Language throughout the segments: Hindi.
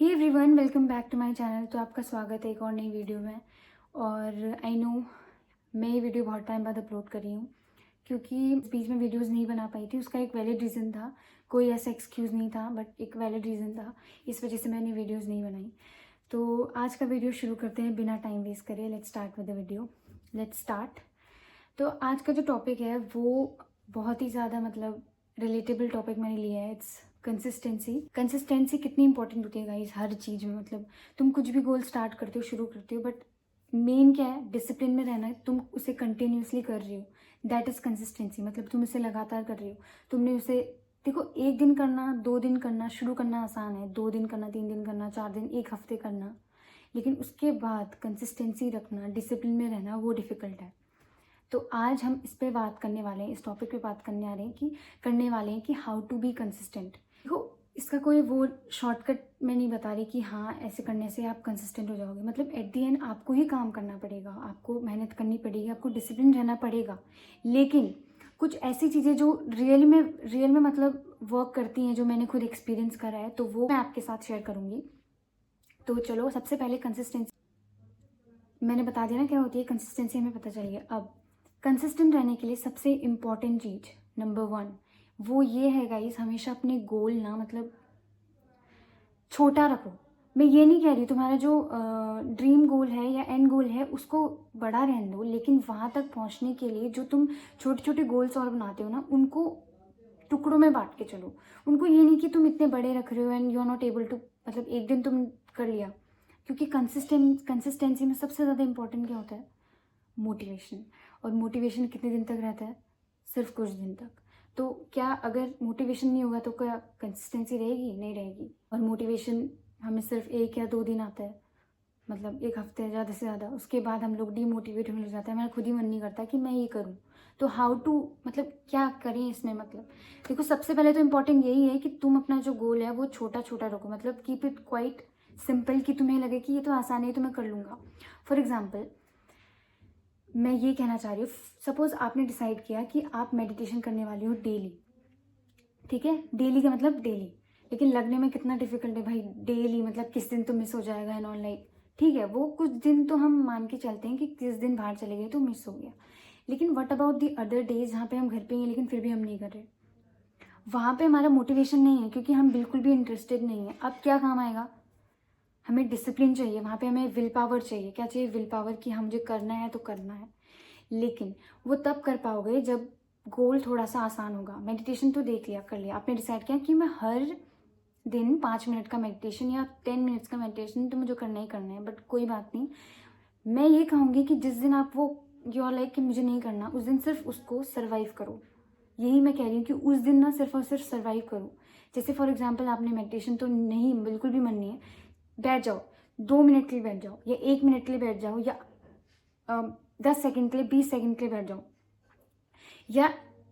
Hey everyone, welcome back to my channel. तो आपका स्वागत है एक और नई वीडियो में। और आई नो मैं ये वीडियो बहुत टाइम बाद अपलोड कर रही हूँ क्योंकि इस बीच में वीडियोस नहीं बना पाई थी। उसका एक वैलिड रीज़न था, कोई ऐसा एक्सक्यूज़ नहीं था, बट एक वैलिड रीज़न था, इस वजह से मैंने वीडियोज़ नहीं बनाई। तो आज का वीडियो शुरू करते हैं बिना टाइम वेस्ट करे। Let's start with the video. Let's start. तो आज का जो टॉपिक है वो बहुत ही ज़्यादा रिलेटेबल टॉपिक मैंने लिया है। इट्स कंसिस्टेंसी कितनी इंपॉर्टेंट होती है गाइस हर चीज़ में। तुम कुछ भी गोल स्टार्ट करते हो, शुरू करते हो, बट मेन क्या है, डिसिप्लिन में रहना है। तुम उसे कंटिन्यूसली कर रही हो, दैट इज़ कंसिस्टेंसी। तुम उसे लगातार कर रही हो। तुमने उसे देखो, एक दिन करना, 2 दिन करना, शुरू करना आसान है, 2 दिन करना, 3 दिन करना, 4 दिन, एक हफ्ते करना, लेकिन उसके बाद कंसिस्टेंसी रखना, डिसिप्लिन में रहना, वो डिफ़िकल्ट है। तो आज हम इस पे बात करने वाले हैं, इस टॉपिक पे बात करने वाले हैं कि हाउ टू बी कंसिस्टेंट। देखो, इसका कोई वो शॉर्टकट मैं नहीं बता रही कि हाँ ऐसे करने से आप कंसिस्टेंट हो जाओगे। एट दी एंड आपको ही काम करना पड़ेगा, आपको मेहनत करनी पड़ेगी, आपको डिसिप्लिन रहना पड़ेगा। लेकिन कुछ ऐसी चीज़ें जो रियल में वर्क करती हैं, जो मैंने खुद एक्सपीरियंस करा है, तो वो मैं आपके साथ शेयर करूँगी। तो चलो, सबसे पहले कंसिस्टेंसी मैंने बता दिया ना क्या होती है कंसिस्टेंसी, हमें पता चल गया। अब कंसिस्टेंट रहने के लिए सबसे इम्पॉर्टेंट चीज़ नंबर 1 वो ये है गाइस, हमेशा अपने गोल ना छोटा रखो। मैं ये नहीं कह रही तुम्हारा जो ड्रीम गोल है या एंड गोल है उसको बड़ा रहने दो, लेकिन वहाँ तक पहुँचने के लिए जो तुम छोटे छोटे गोल्स और बनाते हो ना, उनको टुकड़ों में बांट के चलो। उनको ये नहीं कि तुम इतने बड़े रख रहे हो and you are not able to, एक दिन तुम कर लिया। क्योंकि कंसिस्टेंसी में सबसे ज़्यादा इंपॉर्टेंट क्या होता है, मोटिवेशन। और मोटिवेशन कितने दिन तक रहता है, सिर्फ कुछ दिन तक। तो क्या अगर मोटिवेशन नहीं होगा तो क्या कंसिस्टेंसी रहेगी? नहीं रहेगी। और मोटिवेशन हमें सिर्फ 1 या 2 दिन आता है, एक हफ्ते ज़्यादा से ज़्यादा। उसके बाद हम लोग डीमोटिवेट होने लग जाते हैं, हमारा खुद ही मन नहीं करता कि मैं ये करूँ। तो हाउ टू क्या करें इसमें? देखो, सबसे पहले तो इम्पॉर्टेंट यही है कि तुम अपना जो गोल है वो छोटा छोटा रखो। कीप इट क्वाइट सिंपल, कि तुम्हें लगे कि ये तो आसान है, तो मैं कर लूँगा। फॉर एग्जाम्पल, मैं ये कहना चाह रही हूँ, सपोज आपने डिसाइड किया कि आप मेडिटेशन करने वाली हो डेली। ठीक है, डेली का डेली, लेकिन लगने में कितना डिफिकल्ट है भाई डेली। किस दिन तो मिस हो जाएगा एंड ऑल, ठीक है, वो कुछ दिन तो हम मान के चलते हैं कि किस दिन बाहर चले गए तो मिस हो गया। लेकिन what about the other days जहाँ पे हम घर पे हैं लेकिन फिर भी हम नहीं कर रहे? वहाँ पे हमारा मोटिवेशन नहीं है क्योंकि हम बिल्कुल भी इंटरेस्टेड नहीं है। अब क्या काम आएगा? हमें डिसिप्लिन चाहिए, वहाँ पे हमें विल पावर चाहिए। क्या चाहिए? विल पावर, कि हम मुझे करना है तो करना है। लेकिन वो तब कर पाओगे जब गोल थोड़ा सा आसान होगा। मेडिटेशन तो देख लिया, कर लिया, आपने डिसाइड किया कि मैं हर दिन 5 मिनट का मेडिटेशन या 10 मिनट्स का मेडिटेशन तो मुझे करना ही करना है। बट कोई बात नहीं, मैं ये कहूँगी कि जिस दिन आप वो यू आर लाइक कि मुझे नहीं करना, उस दिन सिर्फ उसको सर्वाइव करो। यही मैं कह रही हूँ कि उस दिन ना सिर्फ और सिर्फ सर्वाइव करो। जैसे फॉर एग्जाम्पल, आपने मेडिटेशन तो नहीं, बिल्कुल भी मन नहीं है, बैठ जाओ, 2 मिनट के लिए बैठ जाओ, या 1 मिनट के लिए बैठ जाओ, या 10 सेकेंड के लिए, 20 सेकेंड के लिए बैठ जाओ। या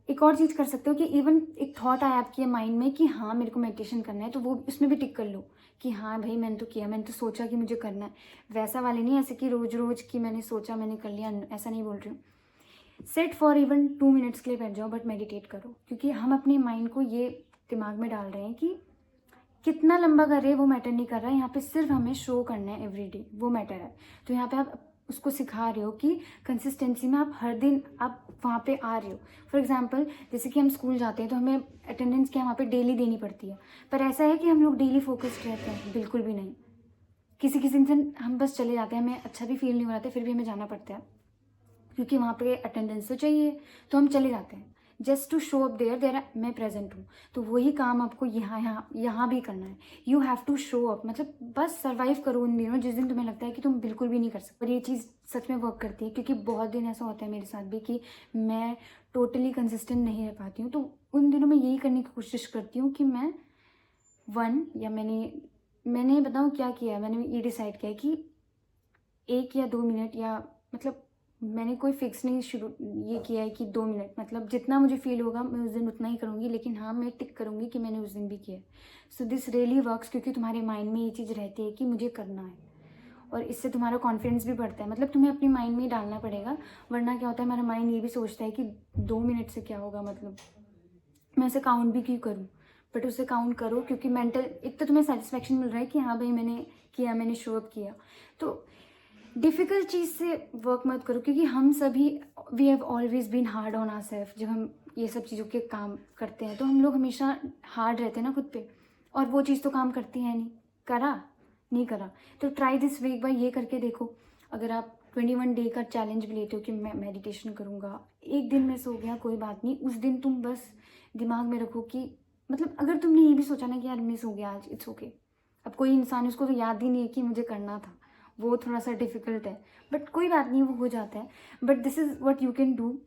एक और चीज़ कर सकते हो कि इवन एक थॉट आया आपके माइंड में कि हाँ मेरे को मेडिटेशन करना है, तो वो उसमें भी टिक कर लो कि हाँ भाई मैंने तो किया, मैंने तो सोचा कि मुझे करना है। वैसा वाले नहीं, ऐसे कि रोज रोज कि मैंने सोचा मैंने कर लिया, ऐसा नहीं बोल रही हूँ। सेट फॉर इवन 2 मिनट्स के लिए बैठ जाओ, बट मेडिटेट करो। क्योंकि हम अपने माइंड को ये दिमाग में डाल रहे हैं कि कितना लंबा कर रहे हैं वो मैटर नहीं कर रहा है, यहाँ पे सिर्फ हमें शो करना है एवरीडे, वो मैटर है। तो यहाँ पे आप उसको सिखा रहे हो कि कंसिस्टेंसी में आप हर दिन आप वहाँ पे आ रहे हो। फॉर एग्जांपल, जैसे कि हम स्कूल जाते हैं तो हमें अटेंडेंस क्या वहाँ पे डेली देनी पड़ती है, पर ऐसा है कि हम लोग डेली फोकस्ड रहते हैं? बिल्कुल भी नहीं। किसी किसी दिन हम बस चले जाते हैं, हमें अच्छा भी फील नहीं हो रहा था, फिर भी हमें जाना पड़ता है क्योंकि वहाँ पे अटेंडेंस तो चाहिए, तो हम चले जाते हैं just to show up there मैं प्रेजेंट हूँ। तो वही काम आपको यहाँ भी करना है। You have to show up, बस सर्वाइव करो उन दिनों जिस दिन तुम्हें लगता है कि तुम बिल्कुल भी नहीं कर सकते। और ये चीज़ सच में वर्क करती है, क्योंकि बहुत दिन ऐसा होता है मेरे साथ भी कि मैं टोटली कंसिस्टेंट नहीं रह पाती हूँ। तो उन दिनों मैं यही करने की कोशिश करती हूँ कि मैंने बताऊँ क्या किया है। मैंने ये डिसाइड किया कि 1 या 2 मिनट, या मैंने कोई फिक्स नहीं शुरू ये किया है कि 2 मिनट, जितना मुझे फील होगा मैं उस दिन उतना ही करूँगी, लेकिन हाँ मैं टिक करूँगी कि मैंने उस दिन भी किया है। सो दिस रियली वर्क्स, क्योंकि तुम्हारे माइंड में ये चीज़ रहती है कि मुझे करना है, और इससे तुम्हारा कॉन्फिडेंस भी बढ़ता है। तुम्हें अपने माइंड में ही डालना पड़ेगा, वरना क्या होता है, हमारा माइंड ये भी सोचता है कि 2 मिनट से क्या होगा, मैं ऐसे काउंट भी क्यों करूँ, बट उसे काउंट करो, क्योंकि मेंटल एक तो तुम्हें सेटिस्फेक्शन मिल रहा है कि हाँ भाई मैंने किया, मैंने शो अप किया। तो डिफ़िकल्ट चीज़ से वर्क मत करो, क्योंकि हम सभी we have always been hard on ourselves. जब हम ये सब चीज़ों के काम करते हैं तो हम लोग हमेशा हार्ड रहते हैं ना खुद पे, और वो चीज़ तो काम करती है नहीं। करा नहीं करा तो ट्राई दिस वे, एक बार ये करके देखो। अगर आप 21 डे का चैलेंज भी लेते हो कि मैं मेडिटेशन करूँगा, एक दिन मिस हो गया कोई बात नहीं, उस दिन तुम बस दिमाग में रखो कि मतलब अगर तुमने ये भी सोचा ना कि यार मिस हो गया आज, इट्स ओके। अब कोई इंसान उसको तो याद ही नहीं है कि मुझे करना था, वो थोड़ा सा डिफ़िकल्ट है, बट कोई बात नहीं, वो हो जाता है। But this is what you can do.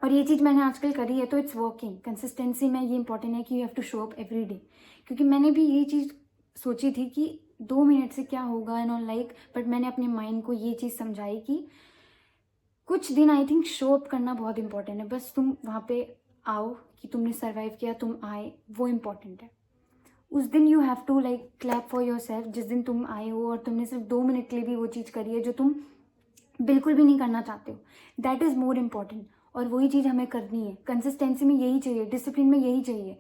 और ये चीज़ मैंने आजकल करी है तो इट्स वर्किंग। कंसिस्टेंसी में ये इंपॉर्टेंट है कि you have to show up every day, क्योंकि मैंने भी ये चीज़ सोची थी कि 2 मिनट से क्या होगा एंड ऑल लाइक, बट मैंने अपने माइंड को ये चीज़ समझाई कि कुछ दिन आई थिंक शो अप करना बहुत इंपॉर्टेंट है। बस तुम वहाँ पे आओ कि तुमने सर्वाइव किया, तुम आए, वो इम्पॉर्टेंट है। उस दिन you have to like clap for yourself, जिस दिन तुम आए हो और तुमने सिर्फ 2 मिनट के लिए भी वो चीज़ करी है जो तुम बिल्कुल भी नहीं करना चाहते हो। दैट इज़ मोर इम्पॉर्टेंट, और वही चीज़ हमें करनी है। कंसिस्टेंसी में यही चाहिए, डिसिप्लिन में यही चाहिए,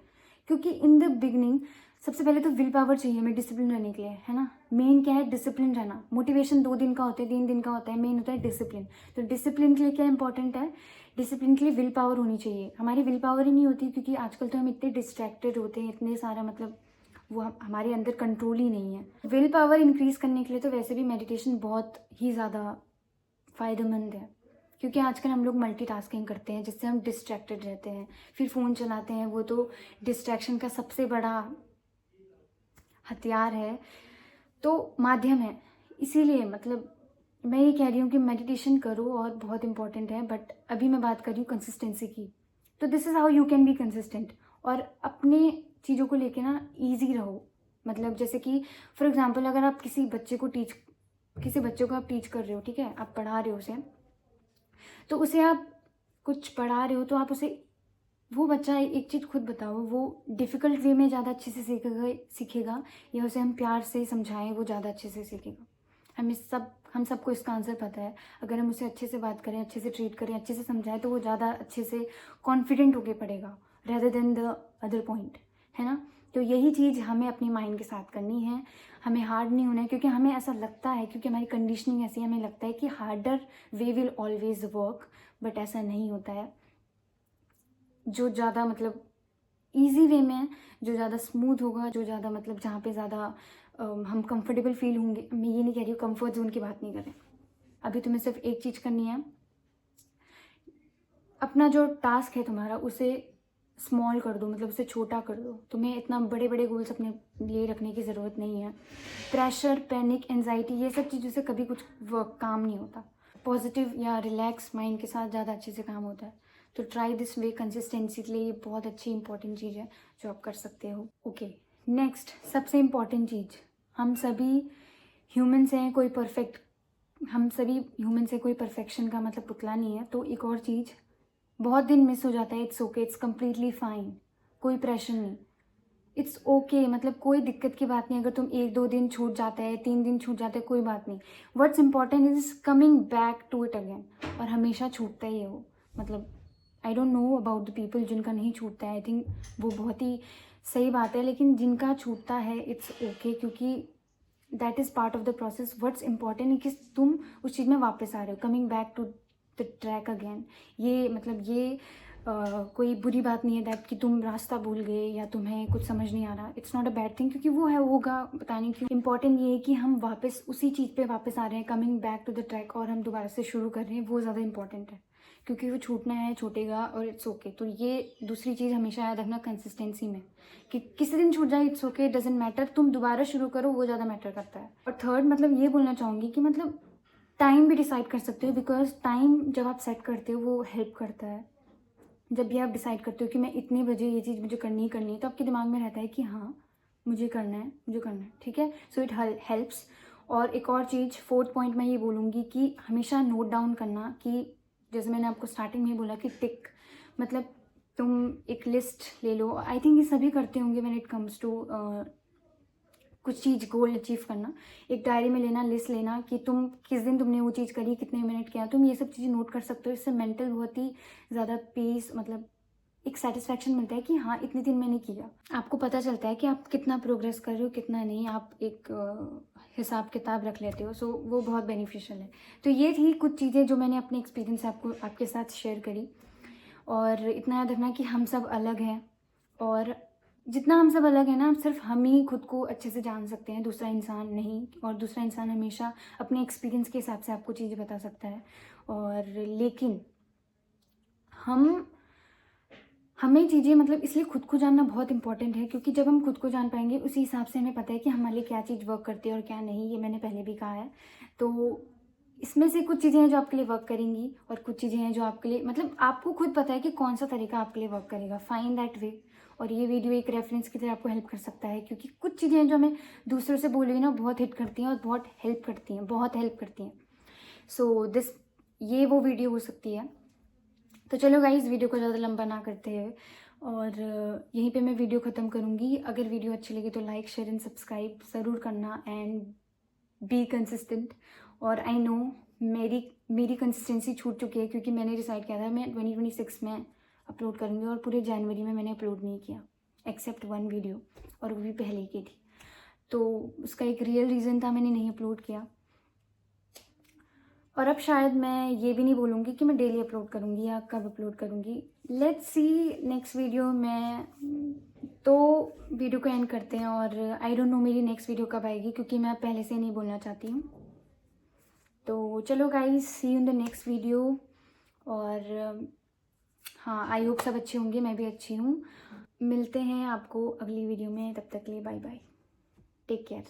क्योंकि इन द बिगनिंग सबसे पहले तो विल पावर चाहिए हमें डिसिप्लिन रहने के लिए, है ना। मेन क्या है, डिसिप्लिन रहना। मोटिवेशन 2 दिन का होता है, 3 दिन का होता है, मेन होता है डिसिप्लिन। तो डिसिप्लिन के लिए क्या इंपॉर्टेंट है, डिसिप्लिन के लिए विल पावर होनी चाहिए। हमारी विल पावर ही नहीं होती, क्योंकि आजकल तो हम इतने डिस्ट्रैक्टेड होते हैं, इतने सारा मतलब वो हमारे अंदर कंट्रोल ही नहीं है। विल पावर इंक्रीज करने के लिए तो वैसे भी मेडिटेशन बहुत ही ज़्यादा फ़ायदेमंद है, क्योंकि आजकल हम लोग मल्टीटास्किंग करते हैं जिससे हम डिस्ट्रैक्टेड रहते हैं, फिर फ़ोन चलाते हैं, वो तो डिस्ट्रैक्शन का सबसे बड़ा हथियार है, तो माध्यम है। इसीलिए मतलब मैं ये कह रही हूँ कि मेडिटेशन करो, और बहुत इंपॉर्टेंट है, बट अभी मैं बात कर रही हूँ कंसिस्टेंसी की। तो this is how you can be consistent. और अपने चीज़ों को लेके ना ईजी रहो। मतलब जैसे कि फॉर एग्जांपल अगर आप किसी बच्चे को आप टीच कर रहे हो, ठीक है, आप पढ़ा रहे हो उसे, तो उसे आप कुछ पढ़ा रहे हो तो आप उसे, वो बच्चा एक चीज़ खुद बताओ, वो डिफ़िकल्ट वे में ज़्यादा अच्छे से सीखेगा या उसे हम प्यार से समझाएं वो ज़्यादा अच्छे से सीखेगा। हम सबको इसका आंसर पता है। अगर हम उसे अच्छे से बात करें, अच्छे से ट्रीट करें, अच्छे से समझाएं, तो वो ज़्यादा अच्छे से कॉन्फिडेंट होके पढ़ेगा rather than the other point, है ना। तो यही चीज़ हमें अपने माइंड के साथ करनी है। हमें हार्ड नहीं होना है, क्योंकि हमें ऐसा लगता है, क्योंकि हमारी कंडीशनिंग ऐसी है, हमें लगता है कि harder way will always work, but ऐसा नहीं होता है। जो ज़्यादा मतलब ईजी वे में, जो ज़्यादा स्मूथ होगा, जो ज़्यादा मतलब जहाँ पे ज़्यादा हम कंफर्टेबल फील होंगे, मैं ये नहीं कह रही हूँ कंफर्ट जोन की बात नहीं कर रहे। अभी तुम्हें सिर्फ एक चीज़ करनी है, अपना जो टास्क है तुम्हारा उसे स्मॉल कर दो, मतलब उसे छोटा कर दो। तुम्हें इतना बड़े बड़े गोल्स अपने लिए रखने की ज़रूरत नहीं है। प्रेशर, पैनिक, एनजाइटी, ये सब चीज़ों से कभी कुछ वर्क काम नहीं होता। पॉजिटिव या रिलैक्स माइंड के साथ ज़्यादा अच्छे से काम होता है। तो ट्राई दिस वे। कंसिस्टेंसी के लिए ये बहुत अच्छी इंपॉर्टेंट चीज़ है जो आप कर सकते हो। ओके, नेक्स्ट सबसे इम्पॉर्टेंट चीज़, हम सभी ह्यूमन्स हैं, हम सभी ह्यूमन्स हैं, कोई परफेक्शन का मतलब पुतला नहीं है। तो एक और चीज़, बहुत दिन मिस हो जाता है, it's okay, it's completely fine, कोई प्रेशर नहीं, इट्स ओके, मतलब कोई दिक्कत की बात नहीं। अगर तुम 1-2 दिन छूट जाता है, 3 दिन छूट जाता है, कोई बात नहीं। What's important is coming back to it again. और हमेशा छूटता ही है वो, मतलब I don't know about the people जिनका नहीं छूटता है, आई थिंक वो बहुत ही सही बात है, लेकिन जिनका छूटता है इट्स ओके, क्योंकि that is part of the process. What's important है कि तुम उस चीज़ में वापस आ रहे हो, coming back to the track again. ये मतलब ये कोई बुरी बात नहीं है दैट कि तुम रास्ता भूल गए या तुम्हें कुछ समझ नहीं आ रहा। It's not a bad thing, क्योंकि वो है होगा, पता नहीं क्यों। इंपॉर्टेंट ये है कि हम वापस उसी चीज़ पे वापस आ रहे हैं, coming back to the track, और हम दोबारा से शुरू कर रहे हैं, वो ज़्यादा इंपॉर्टेंट है, क्योंकि वो छूटना है, छूटेगा, और इट्स ओके। तो ये दूसरी चीज़ हमेशा याद रखना कंसिस्टेंसी में, कि किसी दिन छूट जाए, इट्स ओके, डजेंट मैटर, तुम दोबारा शुरू करो, वो ज़्यादा मैटर करता है। और थर्ड, मतलब ये बोलना चाहूँगी कि मतलब टाइम भी डिसाइड कर सकते हो, बिकॉज टाइम जब आप सेट करते हो वो हेल्प करता है। जब भी आप डिसाइड करते हो कि मैं इतने बजे ये चीज़ मुझे करनी ही करनी है, तो आपके दिमाग में रहता है कि हाँ मुझे करना है, मुझे करना है, ठीक है। So it helps. और एक और चीज़, फोर्थ पॉइंट मैं ये बोलूँगी कि हमेशा नोट डाउन करना, कि जैसे मैंने आपको स्टार्टिंग में ही बोला कि टिक, मतलब तुम एक लिस्ट ले लो। आई थिंक ये सभी करते होंगे व्हेन इट कम्स टू कुछ चीज़ गोल अचीव करना। एक डायरी में लेना, लिस्ट लेना कि तुम किस दिन तुमने वो चीज़ करी, कितने मिनट किया, तुम ये सब चीज़ें नोट कर सकते हो। इससे मेंटल बहुत ही ज़्यादा पीस, मतलब एक सेटिस्फैक्शन मिलता है कि हाँ इतने दिन मैंने किया। आपको पता चलता है कि आप कितना प्रोग्रेस कर रहे हो कितना नहीं, आप एक हिसाब किताब रख लेते हो। सो वो बहुत बेनिफिशियल है। तो ये थी कुछ चीज़ें जो मैंने अपने एक्सपीरियंस से आपके साथ शेयर करी। और इतना याद रखना कि हम सब अलग हैं, और जितना हम सब अलग हैं ना, सिर्फ हम ही खुद को अच्छे से जान सकते हैं, दूसरा इंसान नहीं। और दूसरा इंसान हमेशा अपने एक्सपीरियंस के हिसाब से आपको चीज़ें बता सकता है। और लेकिन हमें चीज़ें मतलब इसलिए खुद को जानना बहुत इंपॉर्टेंट है, क्योंकि जब हम खुद को जान पाएंगे उसी हिसाब से हमें पता है कि हमारे लिए क्या चीज़ वर्क करती है और क्या नहीं। ये मैंने पहले भी कहा है। तो इसमें से कुछ चीज़ें हैं जो आपके लिए वर्क करेंगी, और कुछ चीज़ें हैं जो आपके लिए मतलब आपको खुद पता है कि कौन सा तरीका आपके लिए वर्क करेगा। Find that way. और ये वीडियो एक रेफरेंस की तरह आपको हेल्प कर सकता है, क्योंकि कुछ चीज़ें हैं जो हमें दूसरों से बोली ना बहुत हिट करती हैं और बहुत हेल्प करती हैं। सो ये वो वीडियो हो सकती है। तो चलो गाइस, वीडियो को ज़्यादा लंबा ना करते हुए और यहीं पे मैं वीडियो ख़त्म करूँगी। अगर वीडियो अच्छी लगी तो लाइक शेयर एंड सब्सक्राइब ज़रूर करना, एंड बी कंसिस्टेंट। और आई नो मेरी कंसिस्टेंसी छूट चुकी है, क्योंकि मैंने डिसाइड किया था मैं 2026 में अपलोड करूँगी, और पूरे जनवरी में मैंने अपलोड नहीं किया एक्सेप्ट 1 वीडियो, और वो भी पहले की थी। तो उसका एक रियल रीज़न था मैंने नहीं अपलोड किया। और अब शायद मैं ये भी नहीं बोलूँगी कि मैं डेली अपलोड करूँगी या कब अपलोड करूँगी। लेट्स सी नेक्स्ट वीडियो में। तो वीडियो को एंड करते हैं, और आई डोंट नो मेरी नेक्स्ट वीडियो कब आएगी, क्योंकि मैं पहले से नहीं बोलना चाहती हूँ। तो चलो guys, see you in the next video. और हाँ, आई होप सब अच्छे होंगे, मैं भी अच्छी हूँ। मिलते हैं आपको अगली वीडियो में, तब तक के लिए bye bye, take care.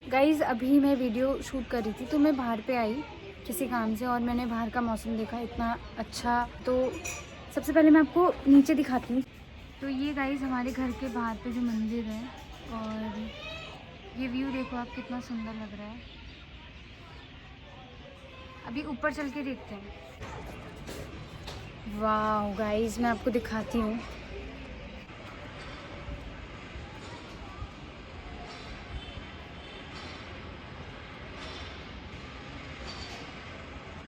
Guys, अभी मैं वीडियो शूट कर रही थी तो मैं बाहर पे आई किसी काम से, और मैंने बाहर का मौसम देखा इतना अच्छा। तो सबसे पहले मैं आपको नीचे दिखाती हूँ। तो ये गाइज़ हमारे घर के बाहर पे जो मंदिर है, और ये व्यू देखो आप, कितना सुंदर लग रहा है। अभी ऊपर चल के देखते हैं। वाह गाइज़, मैं आपको दिखाती हूँ।